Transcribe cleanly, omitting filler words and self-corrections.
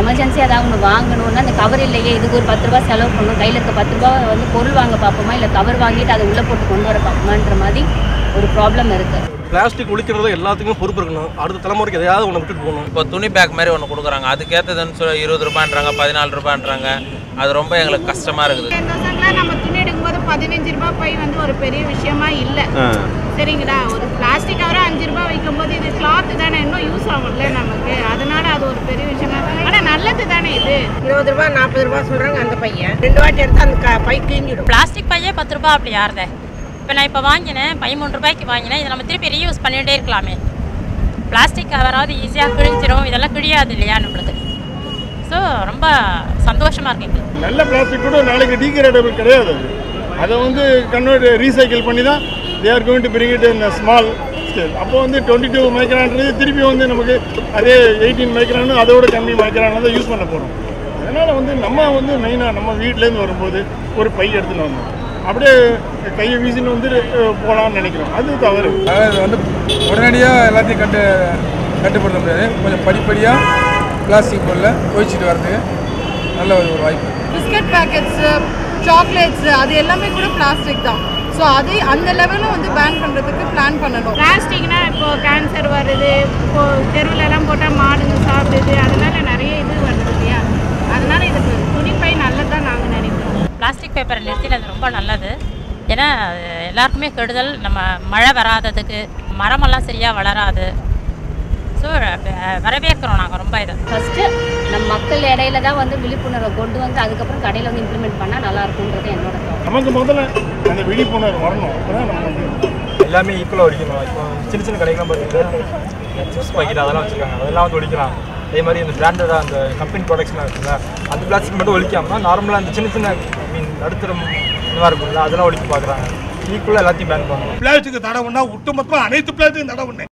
எமர்ஜென்சியாக ஏதாவது ஒன்று வாங்கணும்னா அந்த கவர் இல்லையே, இதுக்கு ஒரு 10 ரூபா செலவு பண்ணணும், கையில் இருக்க 10 ரூபா வந்து பொருள் வாங்க பார்ப்போமா, இல்லை கவர் வாங்கிட்டு அதை உள்ளே போட்டு கொண்டு வர பார்ப்போமான்ற மாதிரி ஒரு ப்ராப்ளம் இருக்குது. பிளாஸ்டிக் ஒழிக்கிறது எல்லாத்துக்குமே பொறுப்பு இருக்கணும். அடுத்த தலைமுறைக்கு எதையாவது ஒன்று விட்டுட்டு போகணும். இப்போ துணி பேக் மாதிரி ஒன்று கொடுக்குறாங்க, அதுக்கேற்றதுன்னு சொல்லி 20 ரூபான்றாங்க, 14 ரூபான்றாங்க. அது ரொம்ப எங்களுக்கு கஷ்டமாக இருக்குது. நம்ம துணி எடுக்கும்போது 15 ரூபாய் பை வந்து ஒரு பெரிய விஷயமா இல்லை. சரிங்களா, ஒரு பிளாஸ்டிக் கவரை 5 ரூபாய் வைக்கும்போது இது கிளாத் தானே, இன்னும் யூஸ் ஆகும்ல நமக்கு, அதனால அது ஒரு பெரிய விஷயமா தான். ஆனால் நல்லது தானே இது. 20 ரூபாய் 40 ரூபாய் சொல்கிறாங்க. அந்த பையன் 2 வாட்டி எடுத்து அந்த பை கிழிஞ்சிடும். பிளாஸ்டிக் பையே 10 ரூபாய் அப்படி யாருதே. இப்போ நான் இப்போ வாங்கினேன், பை 3 ரூபாய்க்கு வாங்கினேன். இதை நம்ம திருப்பி ரீயூஸ் பண்ணிகிட்டே இருக்கலாமே. பிளாஸ்டிக் கவராவது ஈஸியாக கிழிஞ்சிரும், இதெல்லாம் கிழியாது இல்லையா நம்மளுக்கு. ஸோ ரொம்ப சந்தோஷமாக இருக்குங்க. நல்ல பிளாஸ்டிக் கூட நாளைக்கு டீக்ரேடபிள் கிடையாது. அதை வந்து கன்வெர்ட் ரீசைக்கிள் பண்ணி தான் they are going to bring it in a small scale. அப்போ வந்து 22 மைக்ரான்றது திருப்பி வந்து நமக்கு அதே 18 மைக்ரானு அதோட கம்மி மைக்ரானை தான் யூஸ் பண்ண போகிறோம். அதனால் வந்து நம்ம வந்து மெயினாக நம்ம வீட்டிலேருந்து வரும்போது ஒரு பை எடுத்துகிட்டு வந்தோம், அப்படியே கையை வீசின்னு வந்து போகலான்னு நினைக்கிறோம். அது தவறு. அதாவது வந்து உடனடியாக எல்லாத்தையும் கட்டுப்படுத்த முடியாது. கொஞ்சம் படிப்படியாக பிளாஸ்டிக் பொருளை ஒழிச்சிட்டு வரதுக்கு நல்ல ஒரு வாய்ப்பு. பிஸ்கட் பேக்கெட்ஸு, சாக்லேட்ஸு, அது எல்லாமே கூட பிளாஸ்டிக் தான். ஸோ அது அந்த லெவலில் வந்து பேன் பண்ணுறதுக்கு பிளான் பண்ணணும். பிளாஸ்டிக்னா இப்போது கேன்சர் வருது, இப்போது தெருவிலலாம் போட்டால் மாடுங்க சாப்பிடுது, அதனால நிறைய இது வருது இல்லையா. அதனால இதுக்கு துணிப்பை நல்லதான் நாங்கள் நினைக்கிறோம். பிளாஸ்டிக் பேப்பரை நிறுத்தினது ரொம்ப நல்லது. ஏன்னா எல்லாருக்குமே கெடுதல். நம்ம மழை வராததுக்கு, மரமெல்லாம் சரியாக வளராது. ஸோ வரவேற்கிறோம் நாங்கள் ரொம்ப. இதை ஃபஸ்ட்டு நம்ம மக்கள் இடையில தான் வந்து விழிப்புணர்வை கொண்டு வந்து அதுக்கப்புறம் கடையில் வந்து இம்ப்ளிமெண்ட் பண்ணால் நல்லா இருக்கும்ன்றது என்னோட தோணும். நமக்கு முதல்ல அந்த விழிப்புணர்வு வரணும். அப்போ நம்ம எல்லாமே ஈக்குவலாக ஒழிக்கணும். இப்போ சின்ன சின்ன கடைகள்லாம் பார்த்தீங்கன்னா சிப்ஸ் பாக்கெட் அதெல்லாம் வச்சுருக்காங்க, அதெல்லாம் வந்து ஒழிக்கலாம். அதே மாதிரி இந்த பிராண்டடாக அந்த கம்பெனி ப்ராடக்ட்ஸ்லாம் இருக்குல்ல, அந்த பிளாஸ்டிக் மட்டும் ஒழிக்காமல் நார்மலாக அந்த சின்ன சின்ன நடுத்தர இதுவாக இருக்கும்ல, அதெல்லாம் ஒழிக்க பார்க்குறாங்க. ஈக்குவலாக எல்லாத்தையும் பேன் பண்ணுவாங்க. பிளாஸ்டிக் தடை பண்ணால் ஒட்டுமொத்தமாக அனைத்து பிளாஸ்டிக்கும் தடை பண்ணேன்.